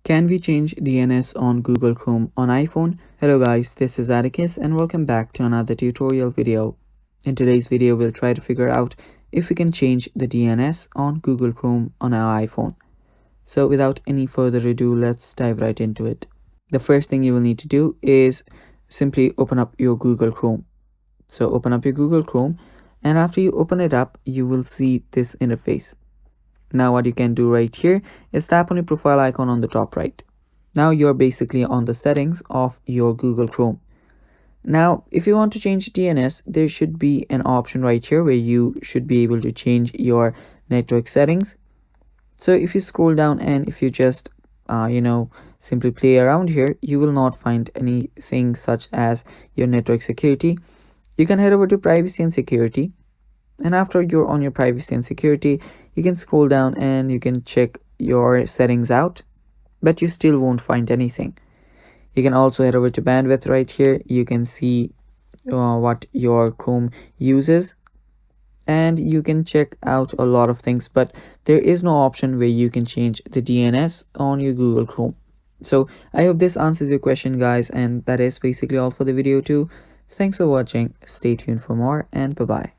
Can we change DNS on Google Chrome on iPhone? Hello guys, this is Atticus and welcome back to another tutorial video. In today's video, we'll try to figure out if we can change the DNS on Google Chrome on our iPhone. So without any further ado, let's dive right into it. The first thing you will need to do is simply open up your Google Chrome. So open up your Google Chrome, and after you open it up, you will see this interface. Now what you can do right here is tap on your profile icon on the top right. Now you're basically on the settings of your Google Chrome. Now if you want to change DNS, there should be an option right here where you should be able to change your network settings. So if you scroll down and if you just simply play around here, you will not find anything such as your network security. You can head over to privacy and security. And after you're on your privacy and security, you can scroll down and you can check your settings out, but you still won't find anything. You can also head over to bandwidth right here. You can see what your Chrome uses, and you can check out a lot of things, but there is no option where you can change the DNS on your Google Chrome. So I hope this answers your question, guys, and that is basically all for the video too. Thanks for watching. Stay tuned for more, and bye bye.